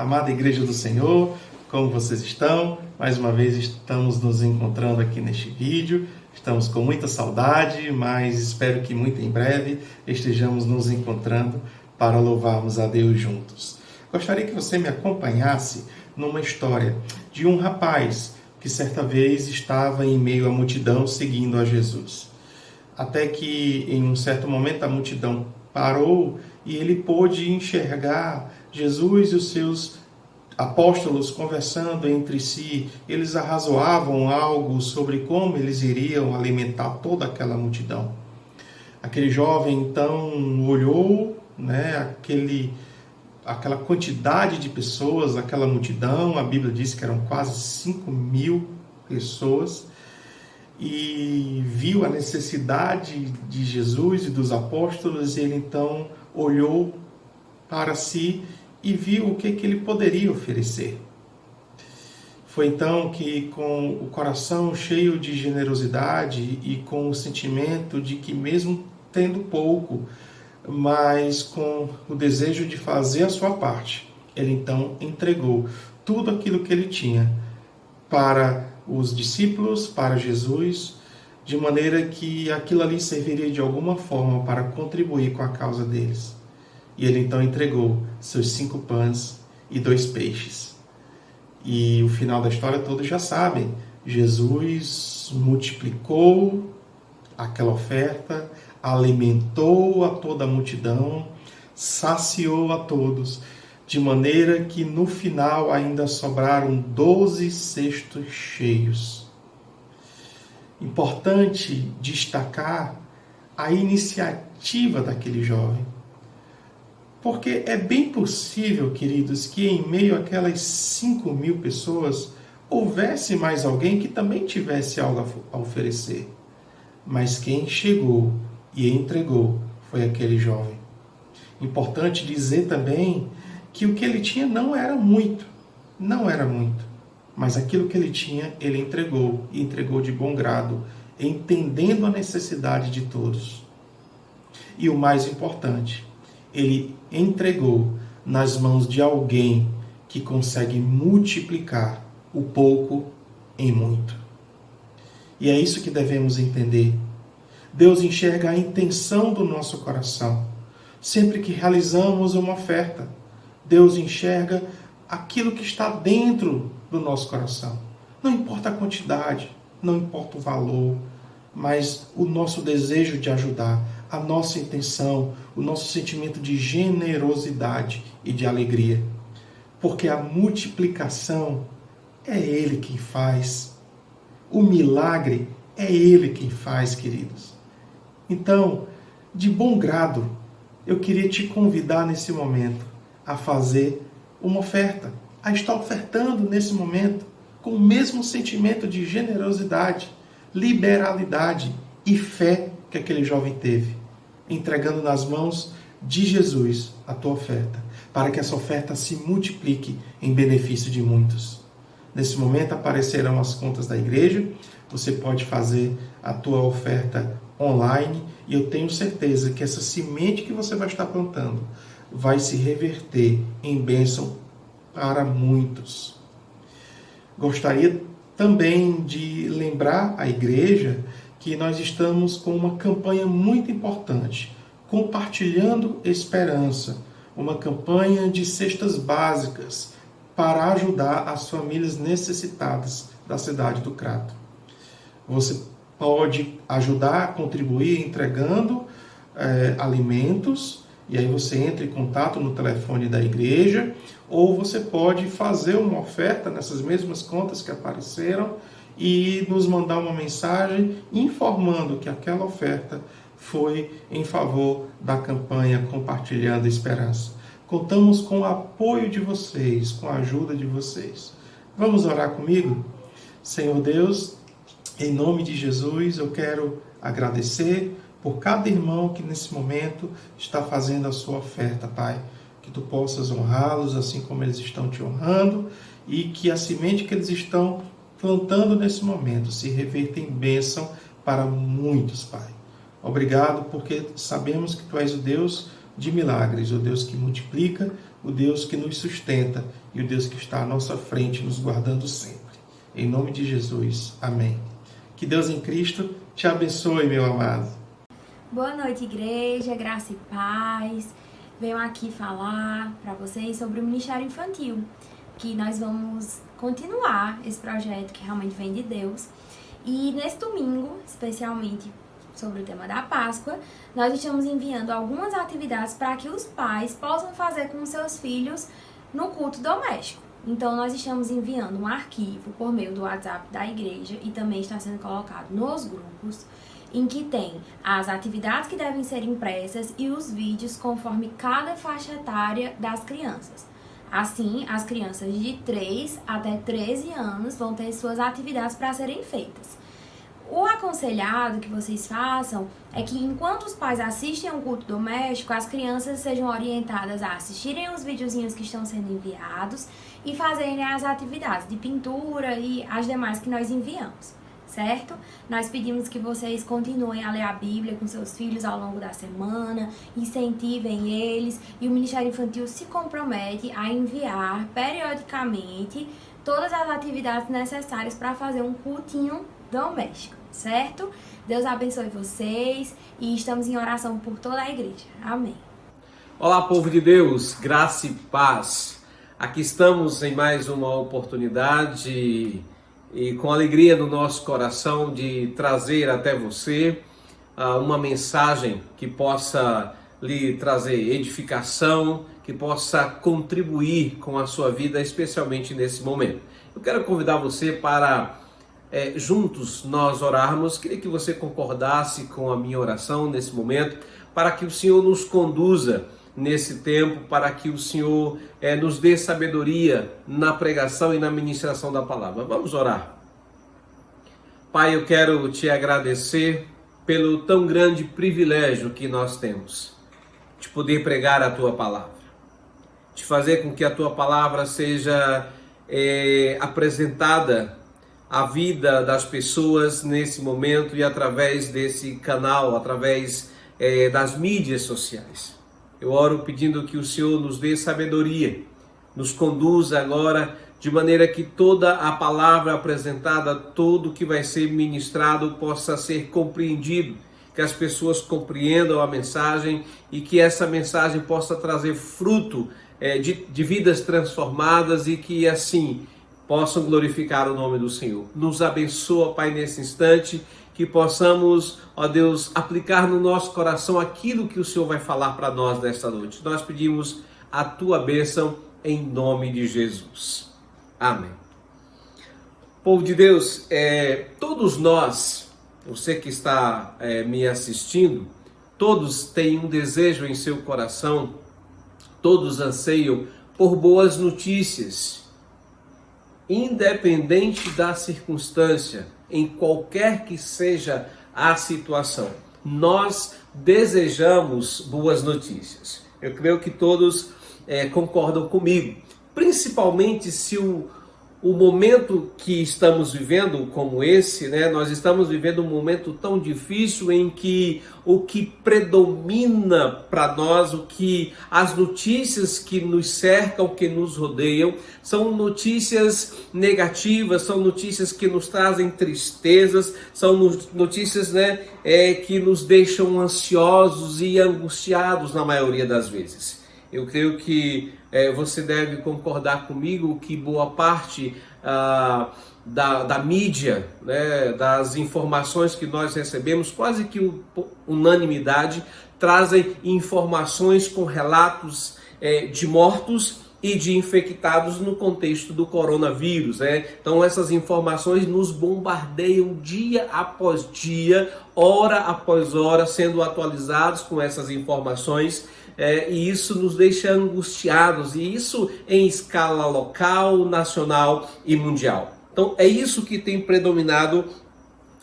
amada Igreja do Senhor, como vocês estão? Mais uma vez estamos nos encontrando aqui neste vídeo. Estamos com muita saudade, mas espero que muito em breve estejamos nos encontrando para louvarmos a Deus juntos. Gostaria que você me acompanhasse numa história de um rapaz que certa vez estava em meio à multidão seguindo a Jesus. Até que em um certo momento a multidão parou e ele pôde enxergar Jesus e os seus apóstolos conversando entre si. Eles arrazoavam algo sobre como eles iriam alimentar toda aquela multidão. Aquele jovem então olhou, aquela quantidade de pessoas, aquela multidão. A Bíblia diz que eram quase 5.000 pessoas, e viu a necessidade de Jesus e dos apóstolos. Ele então olhou para si e viu o que ele poderia oferecer. Foi então que, com o coração cheio de generosidade e com o sentimento de que, mesmo tendo pouco, mas com o desejo de fazer a sua parte, ele então entregou tudo aquilo que ele tinha para os discípulos, para Jesus, de maneira que aquilo ali serviria de alguma forma para contribuir com a causa deles. E ele então entregou seus 5 pães e 2 peixes. E o final da história todos já sabem. Jesus multiplicou aquela oferta, alimentou a toda a multidão, saciou a todos, de maneira que no final ainda sobraram 12 cestos cheios. Importante destacar a iniciativa daquele jovem. Porque é bem possível, queridos, que em meio àquelas 5.000 pessoas houvesse mais alguém que também tivesse algo a oferecer. Mas quem chegou e entregou foi aquele jovem. Importante dizer também que o que ele tinha não era muito, mas aquilo que ele tinha, ele entregou, e entregou de bom grado, entendendo a necessidade de todos. E o mais importante, ele entregou nas mãos de alguém que consegue multiplicar o pouco em muito. E é isso que devemos entender. Deus enxerga a intenção do nosso coração. Sempre que realizamos uma oferta, Deus enxerga aquilo que está dentro do nosso coração. Não importa a quantidade, não importa o valor, mas o nosso desejo de ajudar, a nossa intenção, o nosso sentimento de generosidade e de alegria. Porque a multiplicação é Ele quem faz. O milagre é Ele quem faz, queridos. Então, de bom grado, eu queria te convidar nesse momento a fazer uma oferta, a estar ofertando nesse momento com o mesmo sentimento de generosidade, liberalidade e fé que aquele jovem teve, entregando nas mãos de Jesus a tua oferta, para que essa oferta se multiplique em benefício de muitos. Nesse momento aparecerão as contas da igreja, você pode fazer a tua oferta online, e eu tenho certeza que essa semente que você vai estar plantando vai se reverter em bênção para muitos. Gostaria também de lembrar a igreja que nós estamos com uma campanha muito importante, Compartilhando Esperança, uma campanha de cestas básicas para ajudar as famílias necessitadas da cidade do Crato. Você pode ajudar, contribuir entregando alimentos, e aí você entra em contato no telefone da igreja, ou você pode fazer uma oferta nessas mesmas contas que apareceram e nos mandar uma mensagem informando que aquela oferta foi em favor da campanha Compartilhando Esperança. Contamos com o apoio de vocês, com a ajuda de vocês. Vamos orar comigo? Senhor Deus, em nome de Jesus, eu quero agradecer por cada irmão que nesse momento está fazendo a sua oferta, Pai. Que tu possas honrá-los assim como eles estão te honrando, e que a semente que eles estão plantando nesse momento se reverta em bênção para muitos, Pai. Obrigado, porque sabemos que tu és o Deus de milagres, o Deus que multiplica o Deus que nos sustenta e o Deus que está à nossa frente, nos guardando sempre. Em nome de Jesus. Amém. Que Deus em Cristo te abençoe, meu amado. Boa noite, igreja, graça e paz. Venho aqui falar para vocês sobre o Ministério Infantil, que nós vamos continuar esse projeto que realmente vem de Deus. E nesse domingo, especialmente sobre o tema da Páscoa, nós estamos enviando algumas atividades para que os pais possam fazer com seus filhos no culto doméstico. Então, nós estamos enviando um arquivo por meio do WhatsApp da igreja e também está sendo colocado nos grupos, em que tem as atividades que devem ser impressas e os vídeos conforme cada faixa etária das crianças. Assim, as crianças de 3 até 13 anos vão ter suas atividades para serem feitas. O aconselhado que vocês façam é que enquanto os pais assistem ao culto doméstico, as crianças sejam orientadas a assistirem os videozinhos que estão sendo enviados e fazerem as atividades de pintura e as demais que nós enviamos, certo? Nós pedimos que vocês continuem a ler a Bíblia com seus filhos ao longo da semana, incentivem eles, e o Ministério Infantil se compromete a enviar periodicamente todas as atividades necessárias para fazer um cultinho doméstico, certo? Deus abençoe vocês e estamos em oração por toda a igreja. Amém. Olá, povo de Deus, graça e paz. Aqui estamos em mais uma oportunidade e com alegria no nosso coração de trazer até você uma mensagem que possa lhe trazer edificação, que possa contribuir com a sua vida, especialmente nesse momento. Eu quero convidar você para juntos nós orarmos. Queria que você concordasse com a minha oração nesse momento, para que o Senhor nos conduza nesse tempo, para que o Senhor nos dê sabedoria na pregação e na ministração da palavra. Vamos orar. Pai, eu quero te agradecer pelo tão grande privilégio que nós temos de poder pregar a tua palavra, de fazer com que a tua palavra seja apresentada a vida das pessoas nesse momento e através desse canal, através das mídias sociais. Eu oro pedindo que o Senhor nos dê sabedoria, nos conduza agora de maneira que toda a palavra apresentada, tudo que vai ser ministrado possa ser compreendido, que as pessoas compreendam a mensagem e que essa mensagem possa trazer fruto de vidas transformadas e que assim possam glorificar o nome do Senhor. Nos abençoa, Pai, nesse instante, que possamos, ó Deus, aplicar no nosso coração aquilo que o Senhor vai falar para nós nesta noite. Nós pedimos a tua bênção em nome de Jesus. Amém. Povo de Deus, todos nós, você que está me assistindo, todos têm um desejo em seu coração, todos anseiam por boas notícias. Independente da circunstância, em qualquer que seja a situação, nós desejamos boas notícias. Eu creio que todos concordam comigo, principalmente se o momento que estamos vivendo como esse, nós estamos vivendo um momento tão difícil em que o que predomina para nós, as notícias que nos cercam, que nos rodeiam, são notícias negativas, são notícias que nos trazem tristezas, são notícias que nos deixam ansiosos e angustiados na maioria das vezes. Eu creio que você deve concordar comigo que boa parte da mídia, das informações que nós recebemos, quase que unanimidade, trazem informações com relatos de mortos e de infectados no contexto do coronavírus. Então essas informações nos bombardeiam dia após dia, hora após hora, sendo atualizados com essas informações. E isso nos deixa angustiados, e isso em escala local, nacional e mundial. Então é isso que tem predominado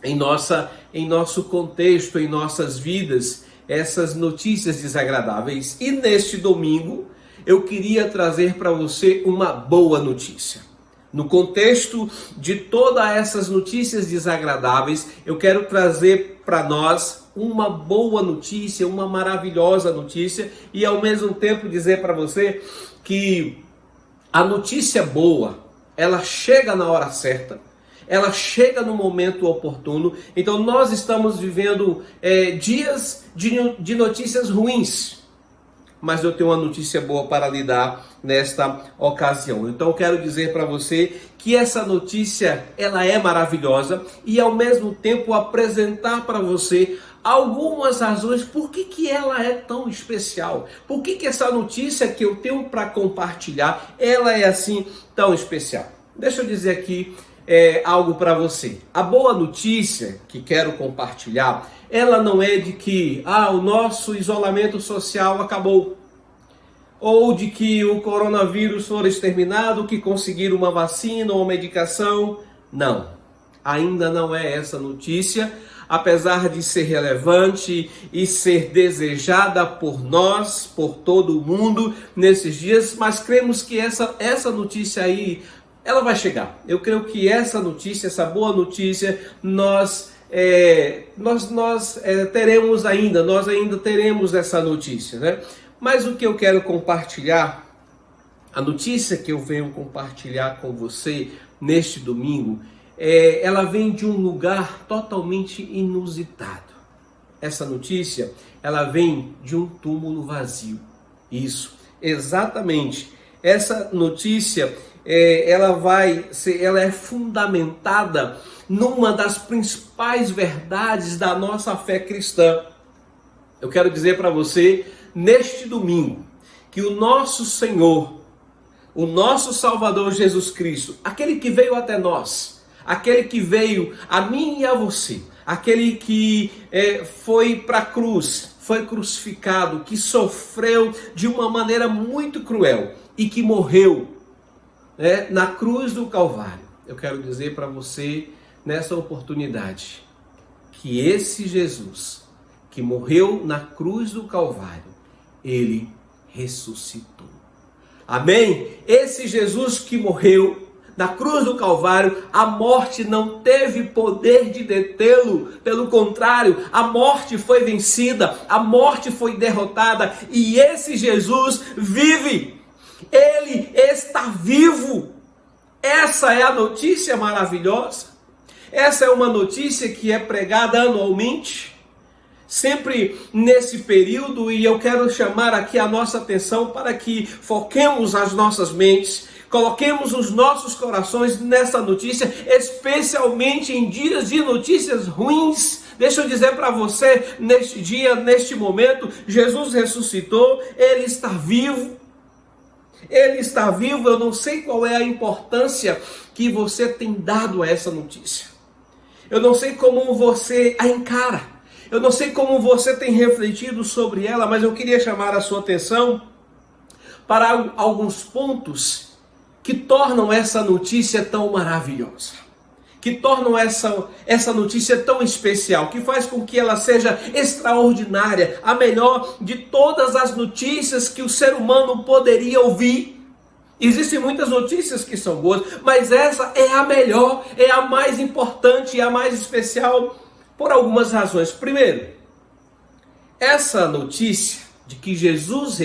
em nosso contexto, em nossas vidas, essas notícias desagradáveis. E neste domingo eu queria trazer para você uma boa notícia. No contexto de todas essas notícias desagradáveis, eu quero trazer para nós uma boa notícia, uma maravilhosa notícia, e ao mesmo tempo dizer para você que a notícia boa, ela chega na hora certa, ela chega no momento oportuno. Então nós estamos vivendo dias de notícias ruins, mas eu tenho uma notícia boa para lhe dar nesta ocasião. Então eu quero dizer para você que essa notícia, ela é maravilhosa, e ao mesmo tempo apresentar para você algumas razões por que ela é tão especial. Por que essa notícia que eu tenho para compartilhar, ela é assim tão especial. Deixa eu dizer aqui algo para você. A boa notícia que quero compartilhar, ela não é de que o nosso isolamento social acabou, ou de que o coronavírus foi exterminado, que conseguiram uma vacina ou uma medicação. Não, ainda não é essa notícia, apesar de ser relevante e ser desejada por nós, por todo mundo nesses dias, mas cremos que essa notícia aí, ela vai chegar. Eu creio que essa notícia, essa boa notícia, nós teremos ainda, nós ainda teremos essa notícia, né? Mas o que eu quero compartilhar, a notícia que eu venho compartilhar com você neste domingo, ela vem de um lugar totalmente inusitado. Essa notícia, ela vem de um túmulo vazio. Isso, exatamente. Essa notícia, ela é fundamentada numa das principais verdades da nossa fé cristã. Eu quero dizer para você, neste domingo, que o nosso Senhor, o nosso Salvador Jesus Cristo, aquele que veio até nós, aquele que veio a mim e a você, aquele que foi para a cruz, foi crucificado, que sofreu de uma maneira muito cruel e que morreu na cruz do Calvário. Eu quero dizer para você, nessa oportunidade, que esse Jesus que morreu na cruz do Calvário, ele ressuscitou. Amém? Esse Jesus que morreu na cruz do Calvário, a morte não teve poder de detê-lo. Pelo contrário, a morte foi vencida, a morte foi derrotada, e esse Jesus vive. Ele está vivo. Essa é a notícia maravilhosa. Essa é uma notícia que é pregada anualmente, sempre nesse período, e eu quero chamar aqui a nossa atenção para que foquemos as nossas mentes, coloquemos os nossos corações nessa notícia, especialmente em dias de notícias ruins. Deixa eu dizer para você, neste dia, neste momento, Jesus ressuscitou, Ele está vivo. Ele está vivo. Eu não sei qual é a importância que você tem dado a essa notícia. Eu não sei como você a encara. Eu não sei como você tem refletido sobre ela, mas eu queria chamar a sua atenção para alguns pontos que tornam essa notícia tão maravilhosa, que tornam essa notícia tão especial, que faz com que ela seja extraordinária, a melhor de todas as notícias que o ser humano poderia ouvir. Existem muitas notícias que são boas, mas essa é a melhor, é a mais importante, é a mais especial, por algumas razões. Primeiro, essa notícia de que Jesus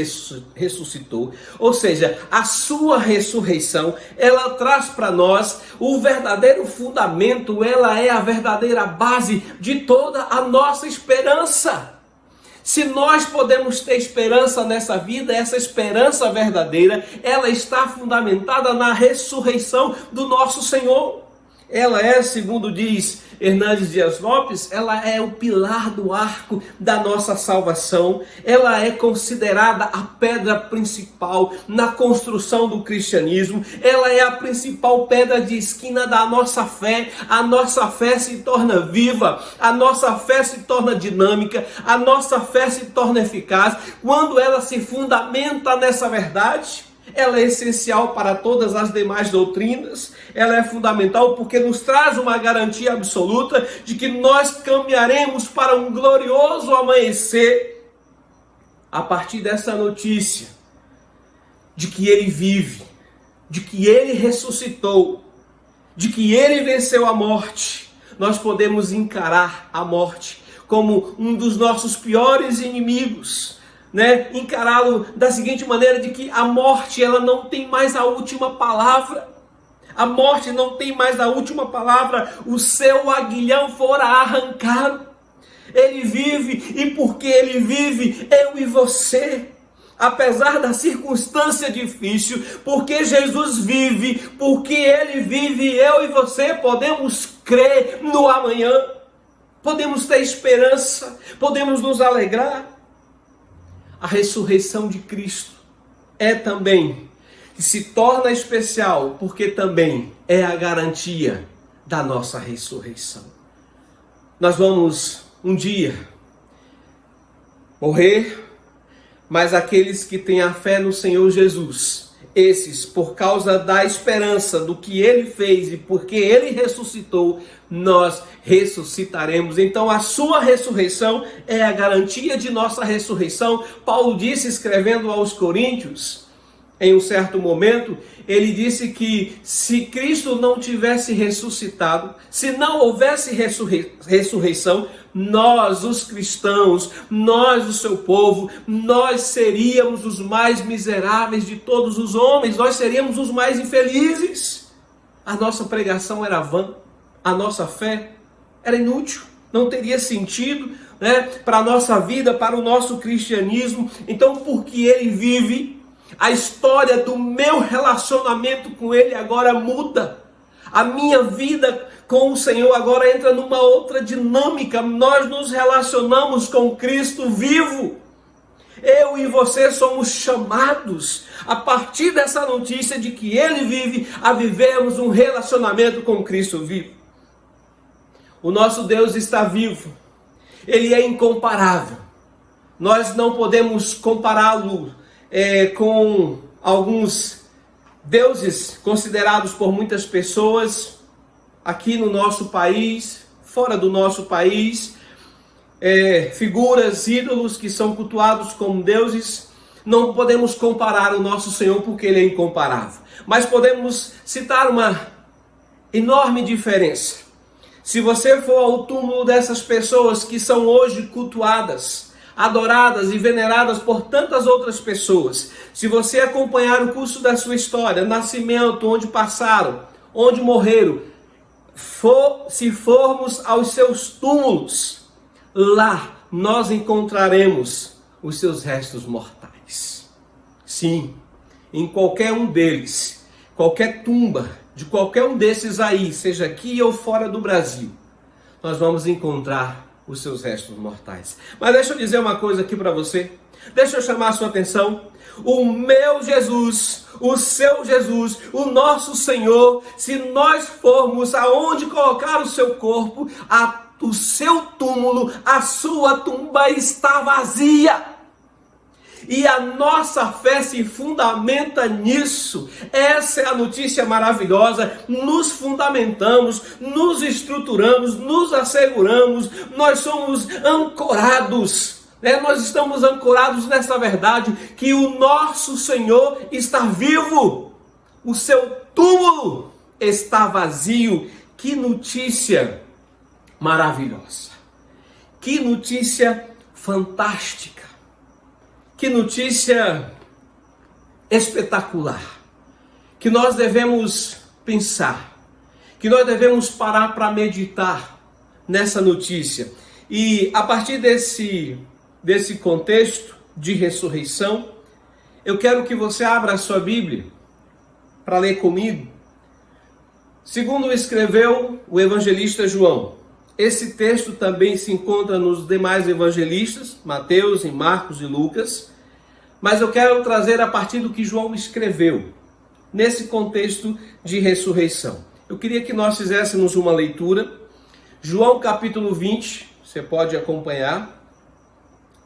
ressuscitou, ou seja, a sua ressurreição, ela traz para nós o verdadeiro fundamento, ela é a verdadeira base de toda a nossa esperança. Se nós podemos ter esperança nessa vida, essa esperança verdadeira, ela está fundamentada na ressurreição do nosso Senhor. Ela é, segundo diz Hernandes Dias Lopes, ela é o pilar do arco da nossa salvação. Ela é considerada a pedra principal na construção do cristianismo. Ela é a principal pedra de esquina da nossa fé. A nossa fé se torna viva, a nossa fé se torna dinâmica, a nossa fé se torna eficaz quando ela se fundamenta nessa verdade. Ela é essencial para todas as demais doutrinas. Ela é fundamental porque nos traz uma garantia absoluta de que nós caminharemos para um glorioso amanhecer a partir dessa notícia de que Ele vive, de que Ele ressuscitou, de que Ele venceu a morte. Nós podemos encarar a morte como um dos nossos piores inimigos, né? Encará-lo da seguinte maneira, de que a morte, ela não tem mais a última palavra. A morte não tem mais a última palavra. O seu aguilhão fora arrancado. Ele vive, e porque ele vive, eu e você, apesar da circunstância difícil, porque Jesus vive, porque ele vive, eu e você podemos crer no amanhã, podemos ter esperança, podemos nos alegrar. A ressurreição de Cristo é também, que se torna especial, porque também é a garantia da nossa ressurreição. Nós vamos um dia morrer, mas aqueles que têm a fé no Senhor Jesus, esses, por causa da esperança do que Ele fez e porque Ele ressuscitou, nós ressuscitaremos. Então a sua ressurreição é a garantia de nossa ressurreição. Paulo disse, escrevendo aos Coríntios, em um certo momento, ele disse que se Cristo não tivesse ressuscitado, se não houvesse ressurreição, nós, os cristãos, nós, o seu povo, nós seríamos os mais miseráveis de todos os homens, nós seríamos os mais infelizes. A nossa pregação era vã, a nossa fé era inútil, não teria sentido, né, para a nossa vida, para o nosso cristianismo. Então, porque ele vive, a história do meu relacionamento com Ele agora muda. A minha vida com o Senhor agora entra numa outra dinâmica. Nós nos relacionamos com Cristo vivo. Eu e você somos chamados, a partir dessa notícia de que Ele vive, a vivermos um relacionamento com Cristo vivo. O nosso Deus está vivo. Ele é incomparável. Nós não podemos compará-lo com alguns deuses considerados por muitas pessoas aqui no nosso país, fora do nosso país, figuras, ídolos que são cultuados como deuses. Não podemos comparar o nosso Senhor porque Ele é incomparável, mas podemos citar uma enorme diferença. Se você for ao túmulo dessas pessoas que são hoje cultuadas, adoradas e veneradas por tantas outras pessoas, se você acompanhar o curso da sua história, nascimento, onde passaram, onde morreram, se formos aos seus túmulos, lá nós encontraremos os seus restos mortais. Sim, em qualquer um deles, qualquer tumba de qualquer um desses aí, seja aqui ou fora do Brasil, nós vamos encontrar os seus restos mortais. Mas deixa eu dizer uma coisa aqui para você. Deixa eu chamar a sua atenção. O meu Jesus, o seu Jesus, o nosso Senhor, se nós formos aonde colocar o seu corpo, o seu túmulo, a sua tumba está vazia. E a nossa fé se fundamenta nisso. Essa é a notícia maravilhosa. Nos fundamentamos, nos estruturamos, nos asseguramos. Nós somos ancorados. Nós estamos ancorados nessa verdade que o nosso Senhor está vivo. O seu túmulo está vazio. Que notícia maravilhosa. Que notícia fantástica. Que notícia espetacular, que nós devemos pensar, que nós devemos parar para meditar nessa notícia. E a partir desse contexto de ressurreição, eu quero que você abra a sua Bíblia para ler comigo. Segundo escreveu o evangelista João, esse texto também se encontra nos demais evangelistas, Mateus, em Marcos e Lucas, mas eu quero trazer a partir do que João escreveu, nesse contexto de ressurreição. Eu queria que nós fizéssemos uma leitura, João capítulo 20, você pode acompanhar,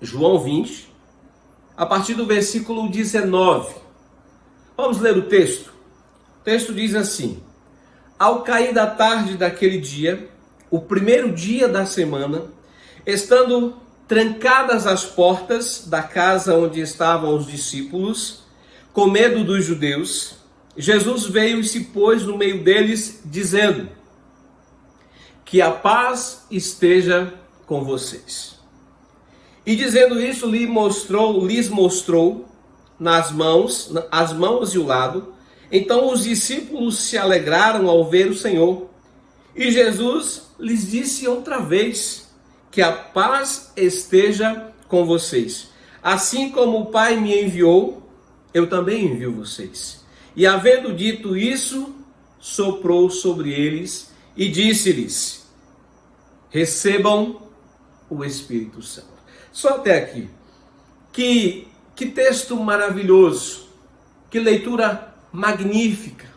João 20, a partir do versículo 19. Vamos ler o texto. O texto diz assim: ao cair da tarde daquele dia, o primeiro dia da semana, estando trancadas as portas da casa onde estavam os discípulos, com medo dos judeus, Jesus veio e se pôs no meio deles, dizendo: que a paz esteja com vocês. E dizendo isso, lhes mostrou as mãos e o lado. Então os discípulos se alegraram ao ver o Senhor. E Jesus lhes disse outra vez: que a paz esteja com vocês. Assim como o Pai me enviou, eu também envio vocês. E havendo dito isso, soprou sobre eles e disse-lhes: recebam o Espírito Santo. Só até aqui. Que texto maravilhoso. Que leitura magnífica.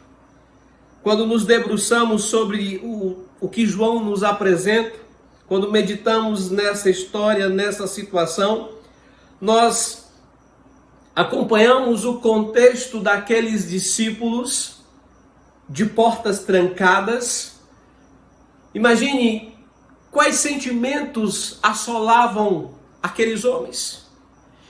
Quando nos debruçamos sobre o que João nos apresenta, quando meditamos nessa história, nessa situação, nós acompanhamos o contexto daqueles discípulos de portas trancadas. Imagine quais sentimentos assolavam aqueles homens.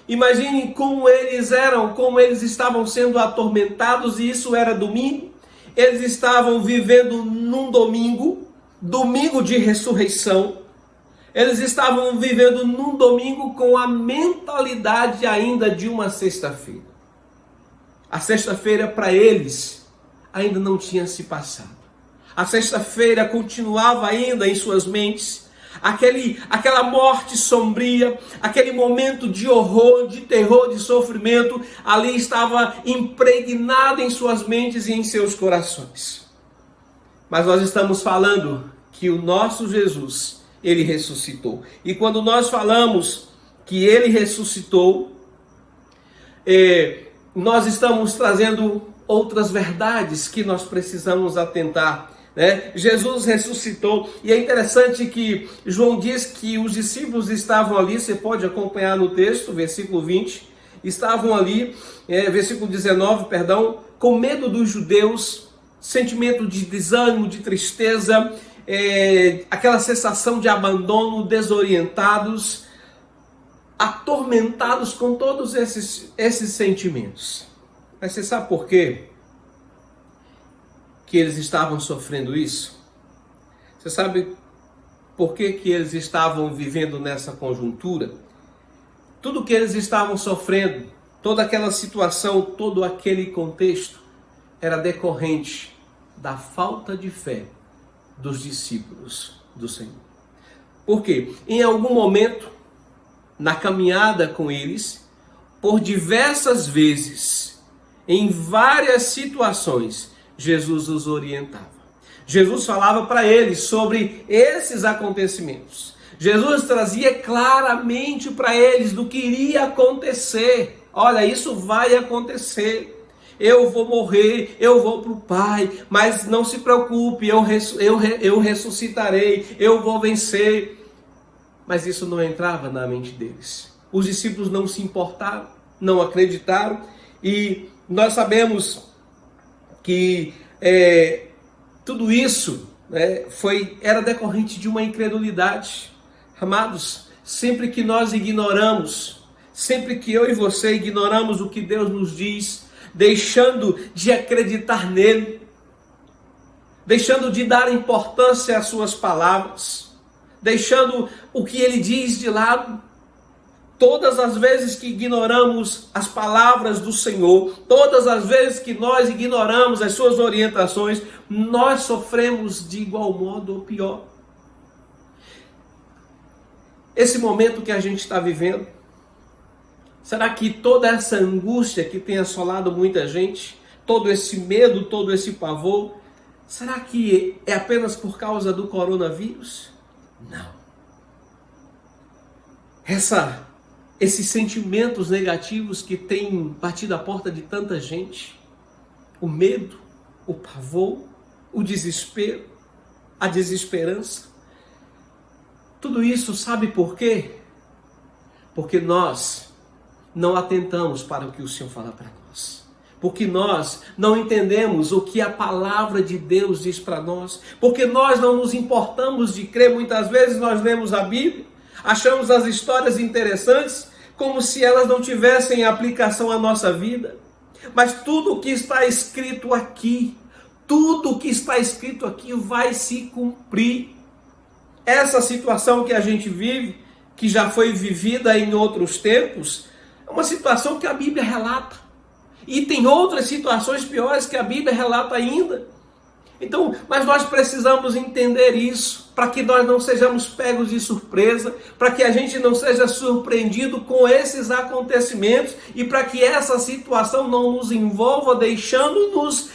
Imagine como eles eram, como eles estavam sendo atormentados, e isso era domingo. Eles estavam vivendo num domingo de ressurreição. Eles estavam vivendo num domingo com a mentalidade ainda de uma sexta-feira. A sexta-feira para eles ainda não tinha se passado. A sexta-feira continuava ainda em suas mentes. Aquela morte sombria, aquele momento de horror, de terror, de sofrimento, ali estava impregnado em suas mentes e em seus corações. Mas nós estamos falando que o nosso Jesus, ele ressuscitou. E quando nós falamos que ele ressuscitou, nós estamos trazendo outras verdades que nós precisamos atentar. Jesus ressuscitou, e é interessante que João diz que os discípulos estavam ali, você pode acompanhar no texto, versículo 20, estavam ali, versículo 19, perdão, com medo dos judeus, sentimento de desânimo, de tristeza, aquela sensação de abandono, desorientados, atormentados com todos esses sentimentos. Mas você sabe por quê que eles estavam sofrendo isso? Você sabe por que eles estavam vivendo nessa conjuntura? Tudo que eles estavam sofrendo, toda aquela situação, todo aquele contexto, era decorrente da falta de fé dos discípulos do Senhor. Por quê? Em algum momento, na caminhada com eles, por diversas vezes, em várias situações, Jesus os orientava. Jesus falava para eles sobre esses acontecimentos. Jesus trazia claramente para eles do que iria acontecer. Olha, isso vai acontecer. Eu vou morrer, eu vou para o Pai, mas não se preocupe, eu ressuscitarei, eu vou vencer. Mas isso não entrava na mente deles. Os discípulos não se importaram, não acreditaram, e nós sabemos que tudo isso era decorrente de uma incredulidade. Amados, sempre que nós ignoramos, sempre que eu e você ignoramos o que Deus nos diz, deixando de acreditar nele, deixando de dar importância às suas palavras, deixando o que ele diz de lado, todas as vezes que ignoramos as palavras do Senhor, todas as vezes que nós ignoramos as suas orientações, nós sofremos de igual modo ou pior. Esse momento que a gente está vivendo, será que toda essa angústia que tem assolado muita gente, todo esse medo, todo esse pavor, será que é apenas por causa do coronavírus? Não. Esses sentimentos negativos que têm batido a porta de tanta gente, o medo, o pavor, o desespero, a desesperança, tudo isso sabe por quê? Porque nós não atentamos para o que o Senhor fala para nós. Porque nós não entendemos o que a palavra de Deus diz para nós. Porque nós não nos importamos de crer. Muitas vezes nós lemos a Bíblia, achamos as histórias interessantes, como se elas não tivessem aplicação à nossa vida. Mas tudo o que está escrito aqui, tudo o que está escrito aqui vai se cumprir. essa situação que a gente vive, que já foi vivida em outros tempos, é uma situação que a Bíblia relata. E tem outras situações piores que a Bíblia relata ainda. Então, mas nós precisamos entender isso, para que nós não sejamos pegos de surpresa, para que a gente não seja surpreendido com esses acontecimentos e para que essa situação não nos envolva, deixando-nos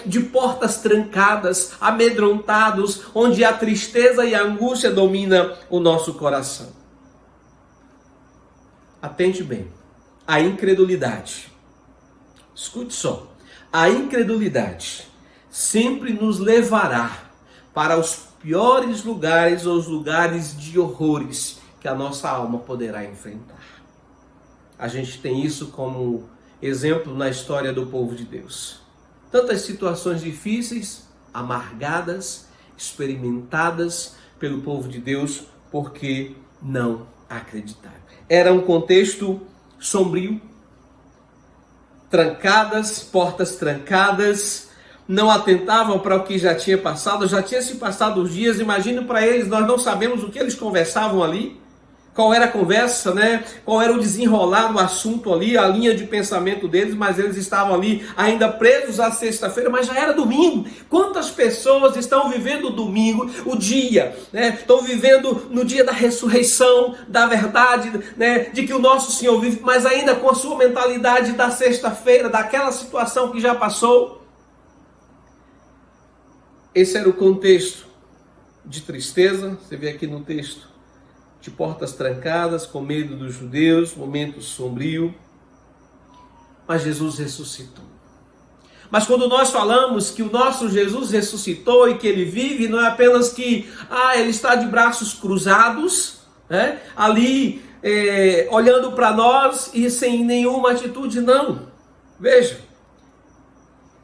de portas trancadas, amedrontados, onde a tristeza e a angústia domina o nosso coração. Atente bem, a incredulidade, escute só, a incredulidade sempre nos levará para os piores lugares ou os lugares de horrores que a nossa alma poderá enfrentar. A gente tem isso como exemplo na história do povo de Deus. Tantas situações difíceis, amargadas, experimentadas pelo povo de Deus, porque não acreditaram. Era um contexto sombrio, trancadas, portas trancadas, não atentavam para o que já tinha se passado os dias. Imagine para eles, nós não sabemos o que eles conversavam ali, qual era a conversa, né? Qual era o desenrolar do assunto ali, a linha de pensamento deles, mas eles estavam ali ainda presos à sexta-feira, mas já era domingo. Quantas pessoas estão vivendo o domingo, o dia, né? Estão vivendo no dia da ressurreição, da verdade, né? De que o nosso Senhor vive, mas ainda com a sua mentalidade da sexta-feira, daquela situação que já passou. Esse era o contexto de tristeza, você vê aqui no texto, de portas trancadas, com medo dos judeus, momento sombrio. Mas Jesus ressuscitou. Mas quando nós falamos que o nosso Jesus ressuscitou e que ele vive, não é apenas que ele está de braços cruzados, né? Ali olhando para nós e sem nenhuma atitude, não. Veja,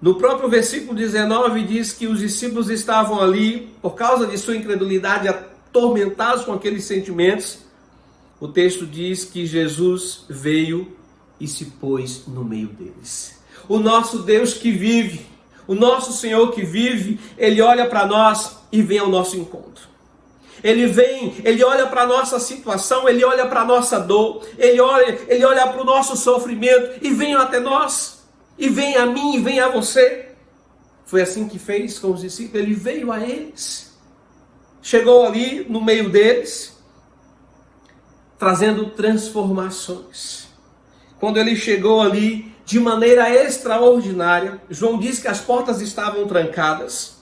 no próprio versículo 19 diz que os discípulos estavam ali, por causa de sua incredulidade, atormentados com aqueles sentimentos. O texto diz que Jesus veio e se pôs no meio deles. O nosso Deus que vive, o nosso Senhor que vive, ele olha para nós e vem ao nosso encontro. Ele vem, ele olha para a nossa situação, ele olha para a nossa dor, ele olha para o nosso sofrimento e vem até nós. E vem a mim, e vem a você. Foi assim que fez com os discípulos, ele veio a eles. Chegou ali no meio deles, trazendo transformações. Quando ele chegou ali, de maneira extraordinária, João diz que as portas estavam trancadas,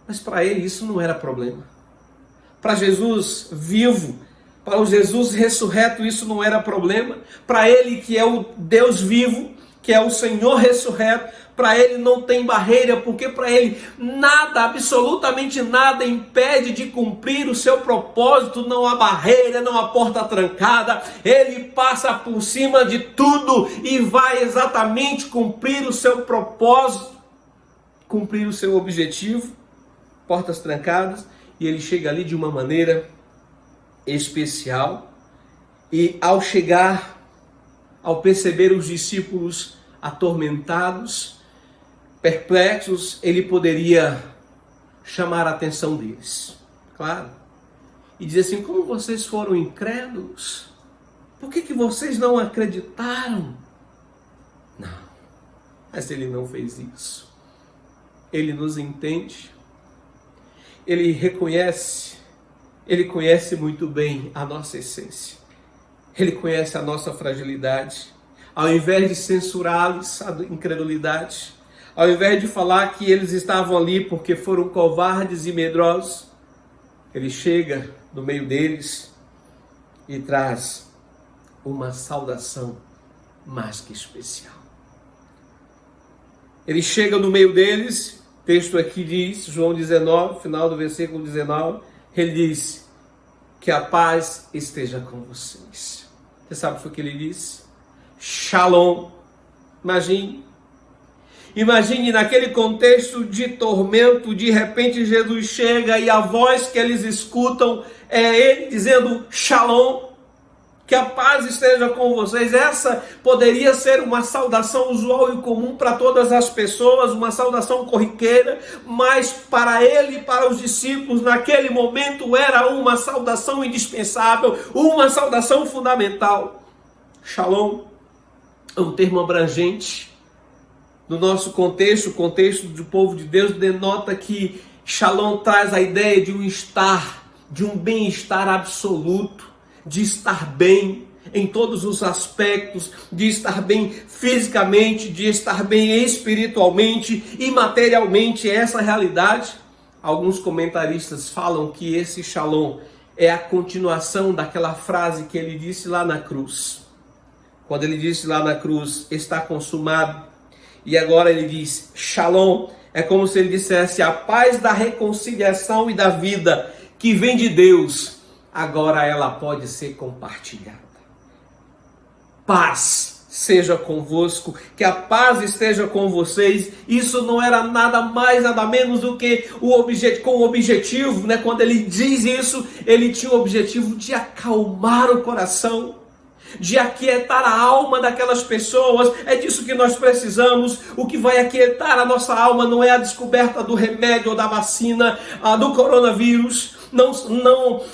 mas para ele isso não era problema. Para Jesus vivo, para o Jesus ressurreto, isso não era problema. Para ele que é o Deus vivo, que é o Senhor ressurreto, para ele não tem barreira, porque para ele nada, absolutamente nada impede de cumprir o seu propósito, não há barreira, não há porta trancada, ele passa por cima de tudo e vai exatamente cumprir o seu propósito, cumprir o seu objetivo, portas trancadas, e ele chega ali de uma maneira especial, e ao chegar, ao perceber os discípulos atormentados, perplexos, ele poderia chamar a atenção deles, claro, e dizer assim: como vocês foram incrédulos? Por que vocês não acreditaram? Não, mas ele não fez isso. Ele nos entende, ele reconhece, ele conhece muito bem a nossa essência. Ele conhece a nossa fragilidade. Ao invés de censurá-los a incredulidade, ao invés de falar que eles estavam ali porque foram covardes e medrosos, ele chega no meio deles e traz uma saudação mais que especial. Ele chega no meio deles, texto aqui diz, João 19, final do versículo 19, ele diz: que a paz esteja com vocês. Você sabe o que ele disse? Shalom. Imagine naquele contexto de tormento, de repente Jesus chega e a voz que eles escutam é ele dizendo Shalom. Que a paz esteja com vocês. Essa poderia ser uma saudação usual e comum para todas as pessoas, uma saudação corriqueira, mas para ele e para os discípulos, naquele momento, era uma saudação indispensável, uma saudação fundamental. Shalom é um termo abrangente. No nosso contexto, o contexto do povo de Deus, denota que Shalom traz a ideia de um estar, de um bem-estar absoluto, de estar bem em todos os aspectos, de estar bem fisicamente, de estar bem espiritualmente e materialmente. Essa realidade, alguns comentaristas falam que esse Shalom é a continuação daquela frase que ele disse lá na cruz. Quando ele disse lá na cruz, está consumado, e agora ele diz Shalom, é como se ele dissesse a paz da reconciliação e da vida que vem de Deus, agora ela pode ser compartilhada. Paz seja convosco, que a paz esteja com vocês. Isso não era nada mais, nada menos do que com o objetivo, né? Quando ele diz isso, ele tinha o objetivo de acalmar o coração, de aquietar a alma daquelas pessoas. É disso que nós precisamos. O que vai aquietar a nossa alma não é a descoberta do remédio ou da vacina do coronavírus,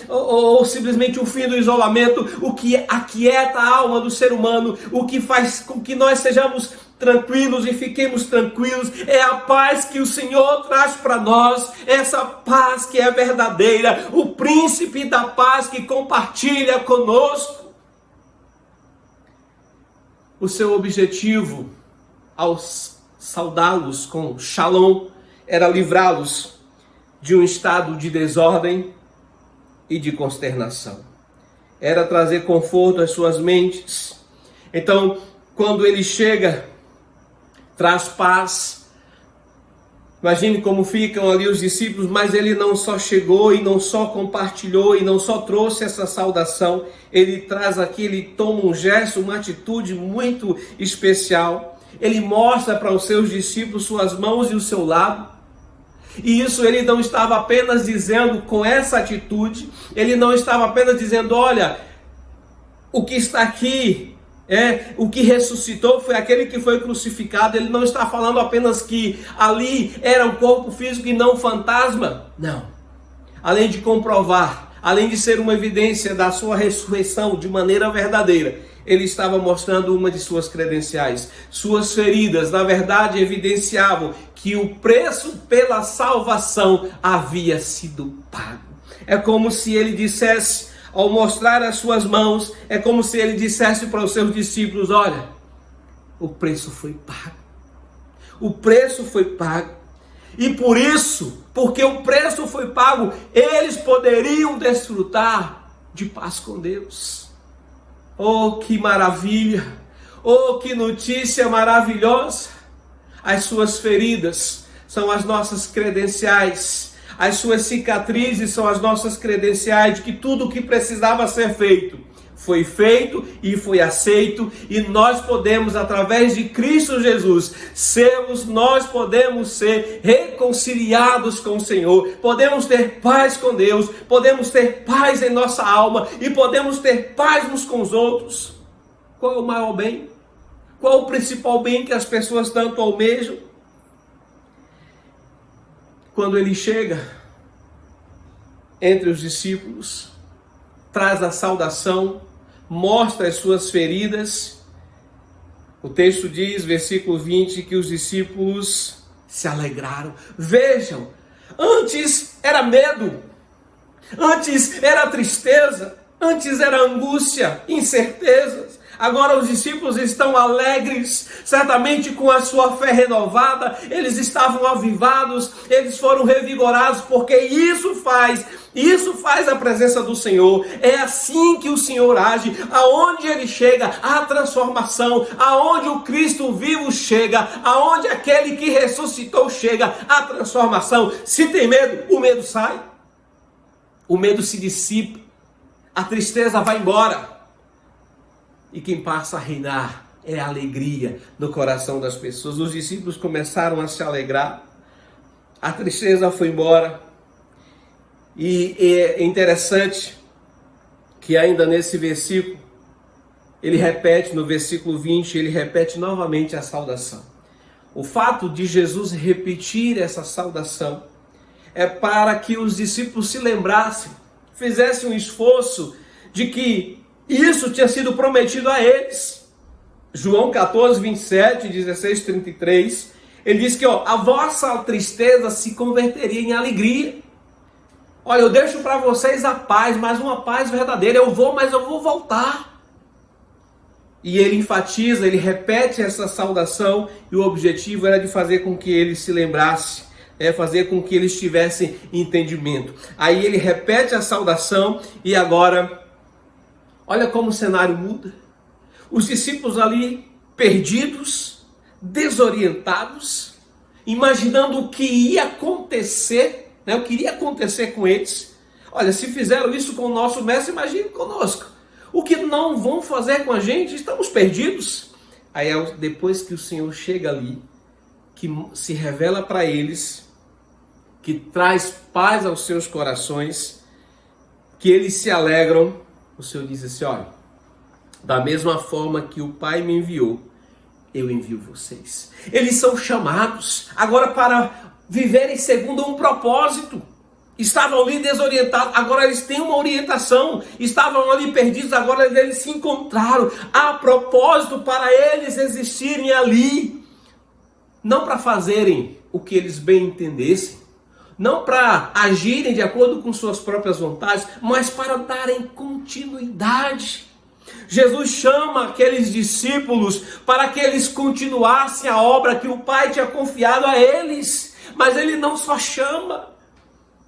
ou simplesmente o fim do isolamento. O que aquieta a alma do ser humano, o que faz com que nós sejamos tranquilos e fiquemos tranquilos, é a paz que o Senhor traz para nós, essa paz que é verdadeira, o príncipe da paz que compartilha conosco. O seu objetivo ao saudá-los com Shalom era livrá-los de um estado de desordem e de consternação. Era trazer conforto às suas mentes. Então, quando ele chega, traz paz. Imagine como ficam ali os discípulos, mas ele não só chegou e não só compartilhou e não só trouxe essa saudação, ele traz aqui, ele toma um gesto, uma atitude muito especial. Ele mostra para os seus discípulos suas mãos e o seu lado. E isso ele não estava apenas dizendo com essa atitude, ele não estava apenas dizendo, olha, o que está aqui, o que ressuscitou foi aquele que foi crucificado. Ele não está falando apenas que ali era um corpo físico e não um fantasma. Não. Além de comprovar, além de ser uma evidência da sua ressurreição de maneira verdadeira, ele estava mostrando uma de suas credenciais. Suas feridas, na verdade, evidenciavam que o preço pela salvação havia sido pago. É como se ele dissesse, ao mostrar as suas mãos, é como se ele dissesse para os seus discípulos, olha, o preço foi pago. O preço foi pago. E por isso, porque o preço foi pago, eles poderiam desfrutar de paz com Deus. Oh, que maravilha! Oh, que notícia maravilhosa! As suas feridas são as nossas credenciais. As suas cicatrizes são as nossas credenciais de que tudo o que precisava ser feito foi feito e foi aceito. E nós podemos, através de Cristo Jesus, nós podemos ser reconciliados com o Senhor. Podemos ter paz com Deus, podemos ter paz em nossa alma e podemos ter paz uns com os outros. Qual é o maior bem? Qual é o principal bem que as pessoas tanto almejam? Quando ele chega entre os discípulos, traz a saudação, mostra as suas feridas. O texto diz, versículo 20, que os discípulos se alegraram. Vejam, antes era medo, antes era tristeza, antes era angústia, incertezas. Agora os discípulos estão alegres, certamente com a sua fé renovada, eles estavam avivados, eles foram revigorados, porque isso faz a presença do Senhor. É assim que o Senhor age, aonde ele chega, a transformação, aonde o Cristo vivo chega, aonde aquele que ressuscitou chega, a transformação. Se tem medo, o medo sai, o medo se dissipa, a tristeza vai embora. E quem passa a reinar é a alegria no coração das pessoas. Os discípulos começaram a se alegrar, a tristeza foi embora. E é interessante que ainda nesse versículo, ele repete no versículo 20, ele repete novamente a saudação. O fato de Jesus repetir essa saudação é para que os discípulos se lembrassem, fizessem um esforço de que isso tinha sido prometido a eles. João 14, 27, 16, 33, ele diz que a vossa tristeza se converteria em alegria. Olha, eu deixo para vocês a paz, mas uma paz verdadeira. Eu vou, mas eu vou voltar. E ele enfatiza, ele repete essa saudação, e o objetivo era de fazer com que eles se lembrassem, fazer com que eles tivessem entendimento. Aí ele repete a saudação, e agora, olha como o cenário muda. Os discípulos ali, perdidos, desorientados, imaginando o que ia acontecer, o que iria acontecer com eles. Olha, se fizeram isso com o nosso mestre, imagine conosco. O que não vão fazer com a gente? Estamos perdidos. Aí depois que o Senhor chega ali, que se revela para eles, que traz paz aos seus corações, que eles se alegram, o Senhor diz assim, olha, da mesma forma que o Pai me enviou, eu envio vocês. Eles são chamados agora para viverem segundo um propósito. Estavam ali desorientados, agora eles têm uma orientação. Estavam ali perdidos, agora eles se encontraram. Há propósito para eles existirem ali. Não para fazerem o que eles bem entendessem, não para agirem de acordo com suas próprias vontades, mas para darem continuidade. Jesus chama aqueles discípulos para que eles continuassem a obra que o Pai tinha confiado a eles. Mas Ele não só chama.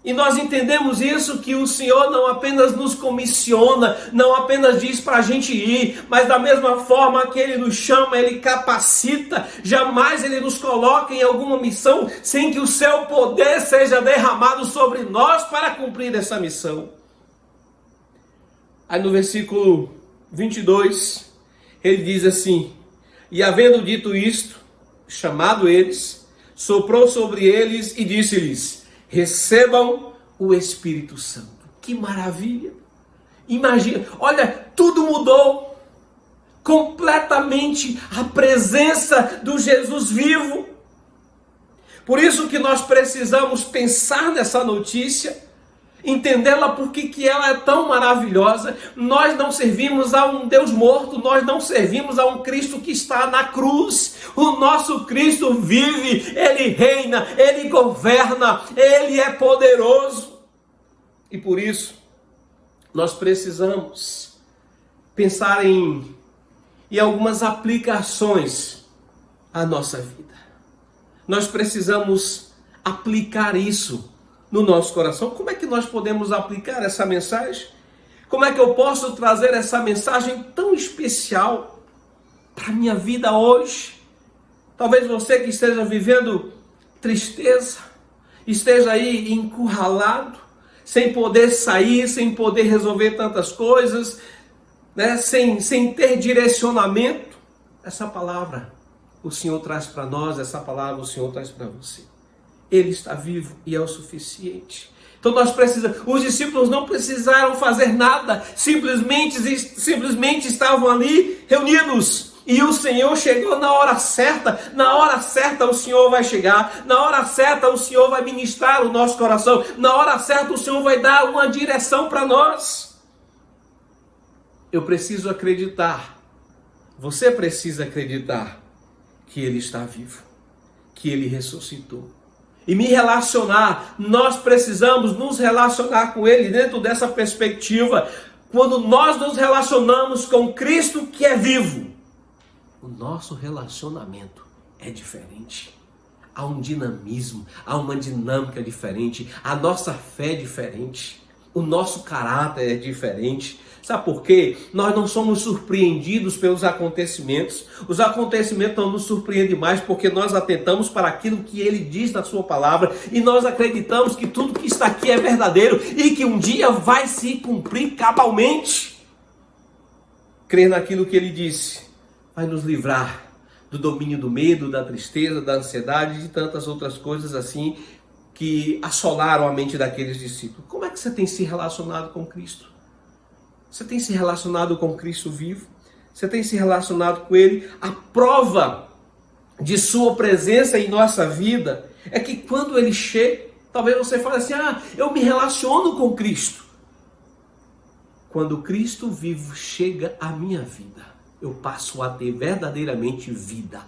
E nós entendemos isso, que o Senhor não apenas nos comissiona, não apenas diz para a gente ir, mas da mesma forma que Ele nos chama, Ele capacita. Jamais Ele nos coloca em alguma missão sem que o seu poder seja derramado sobre nós para cumprir essa missão. Aí no versículo 22, ele diz assim, e havendo dito isto, chamado eles, soprou sobre eles e disse-lhes, recebam o Espírito Santo. Que maravilha! Imagina, olha, tudo mudou. Completamente a presença do Jesus vivo. Por isso que nós precisamos pensar nessa notícia, entendê-la porque que ela é tão maravilhosa. Nós não servimos a um Deus morto, nós não servimos a um Cristo que está na cruz. O nosso Cristo vive, Ele reina, Ele governa, Ele é poderoso. E por isso, nós precisamos pensar em algumas aplicações à nossa vida. Nós precisamos aplicar isso no nosso coração. Como é que nós podemos aplicar essa mensagem? Como é que eu posso trazer essa mensagem tão especial para a minha vida hoje? Talvez você que esteja vivendo tristeza, esteja aí encurralado, sem poder sair, sem poder resolver tantas coisas, sem ter direcionamento. Essa palavra o Senhor traz para nós, essa palavra o Senhor traz para você. Ele está vivo e é o suficiente. Então nós precisamos, os discípulos não precisaram fazer nada, simplesmente estavam ali reunidos. E o Senhor chegou na hora certa o Senhor vai chegar, na hora certa o Senhor vai ministrar o nosso coração, na hora certa o Senhor vai dar uma direção para nós. Eu preciso acreditar, você precisa acreditar que Ele está vivo, que Ele ressuscitou. E me relacionar, nós precisamos nos relacionar com Ele dentro dessa perspectiva. Quando nós nos relacionamos com Cristo que é vivo, o nosso relacionamento é diferente. Há um dinamismo, há uma dinâmica diferente, a nossa fé é diferente, o nosso caráter é diferente. Sabe por quê? Nós não somos surpreendidos pelos acontecimentos. Os acontecimentos não nos surpreendem mais porque nós atentamos para aquilo que Ele diz na sua palavra e nós acreditamos que tudo que está aqui é verdadeiro e que um dia vai se cumprir cabalmente. Crer naquilo que Ele disse vai nos livrar do domínio do medo, da tristeza, da ansiedade e de tantas outras coisas assim que assolaram a mente daqueles discípulos. Como é que você tem se relacionado com Cristo? Você tem se relacionado com Cristo vivo? Você tem se relacionado com Ele? A prova de sua presença em nossa vida é que quando Ele chega, talvez você fale assim, eu me relaciono com Cristo. Quando Cristo vivo chega à minha vida, eu passo a ter verdadeiramente vida.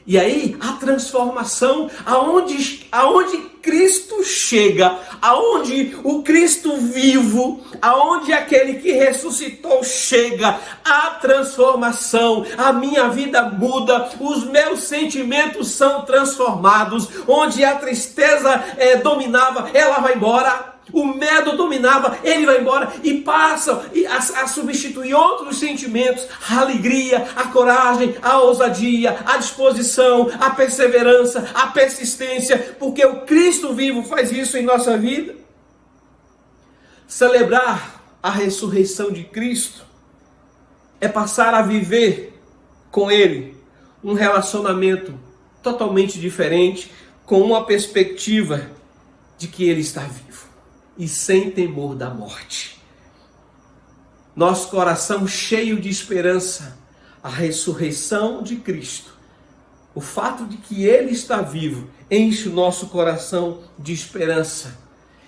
E aí, a transformação, aonde Cristo chega, aonde o Cristo vivo, aonde aquele que ressuscitou chega, a transformação, a minha vida muda, os meus sentimentos são transformados, onde a tristeza dominava, ela vai embora. O medo dominava, ele vai embora e passa a substituir outros sentimentos, a alegria, a coragem, a ousadia, a disposição, a perseverança, a persistência, porque o Cristo vivo faz isso em nossa vida. Celebrar a ressurreição de Cristo é passar a viver com Ele um relacionamento totalmente diferente, com uma perspectiva de que Ele está vivo e sem temor da morte. Nosso coração cheio de esperança, a ressurreição de Cristo, o fato de que Ele está vivo, enche o nosso coração de esperança.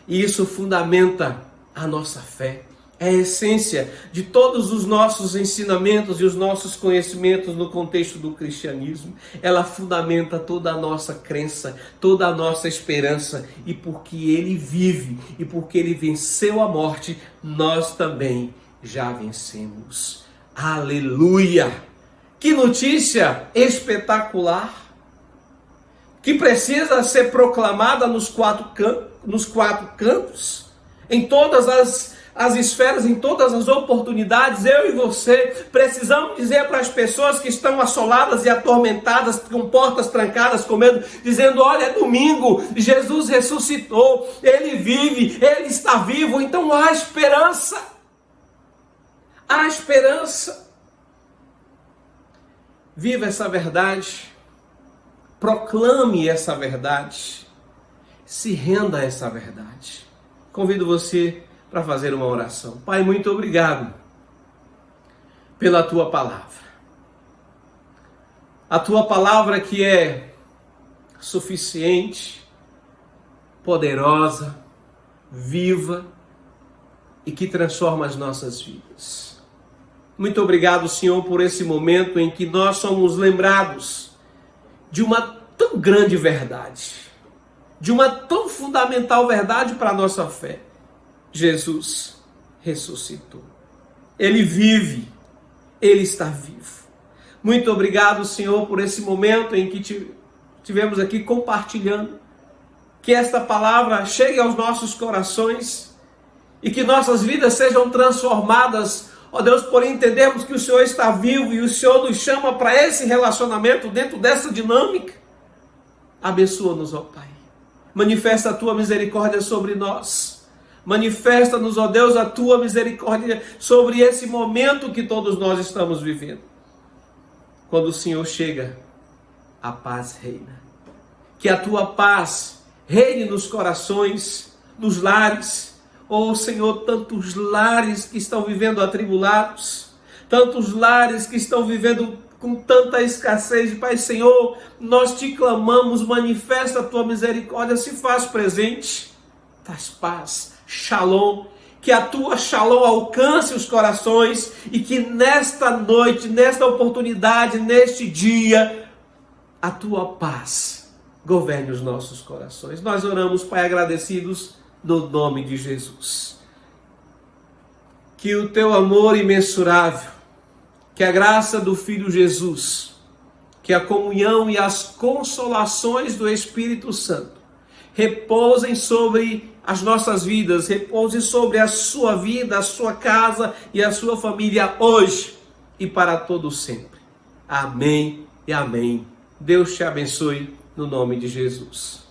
E isso fundamenta a nossa fé. É a essência de todos os nossos ensinamentos e os nossos conhecimentos no contexto do cristianismo. Ela fundamenta toda a nossa crença, toda a nossa esperança. E porque Ele vive e porque Ele venceu a morte, nós também já vencemos. Aleluia! Que notícia espetacular! Que precisa ser proclamada nos quatro cantos, em todas as esferas, em todas as oportunidades. Eu e você precisamos dizer para as pessoas que estão assoladas e atormentadas, com portas trancadas, com medo, dizendo, olha, é domingo, Jesus ressuscitou, Ele vive, Ele está vivo, então há esperança. Há esperança. Viva essa verdade, proclame essa verdade, se renda a essa verdade. Convido você para fazer uma oração. Pai, muito obrigado pela Tua palavra. A Tua palavra que é suficiente, poderosa, viva e que transforma as nossas vidas. Muito obrigado, Senhor, por esse momento em que nós somos lembrados de uma tão grande verdade, de uma tão fundamental verdade para a nossa fé. Jesus ressuscitou. Ele vive, Ele está vivo. Muito obrigado, Senhor, por esse momento em que tivemos aqui compartilhando. Que esta palavra chegue aos nossos corações e que nossas vidas sejam transformadas, ó Deus, por entendermos que o Senhor está vivo e o Senhor nos chama para esse relacionamento dentro dessa dinâmica. Abençoa-nos, ó Pai. Manifesta a Tua misericórdia sobre nós. Manifesta-nos, ó Deus, a Tua misericórdia sobre esse momento que todos nós estamos vivendo. Quando o Senhor chega, a paz reina. Que a Tua paz reine nos corações, nos lares. Oh Senhor, tantos lares que estão vivendo atribulados, tantos lares que estão vivendo com tanta escassez de Pai. Senhor, nós te clamamos, manifesta a Tua misericórdia, se faz presente, traz paz. Shalom, que a Tua Shalom alcance os corações e que nesta noite, nesta oportunidade, neste dia, a Tua paz governe os nossos corações. Nós oramos, Pai, agradecidos no nome de Jesus. Que o Teu amor imensurável, que a graça do Filho Jesus, que a comunhão e as consolações do Espírito Santo repousem sobre as nossas vidas, repouse sobre a sua vida, a sua casa e a sua família hoje e para todo sempre. Amém e amém. Deus te abençoe no nome de Jesus.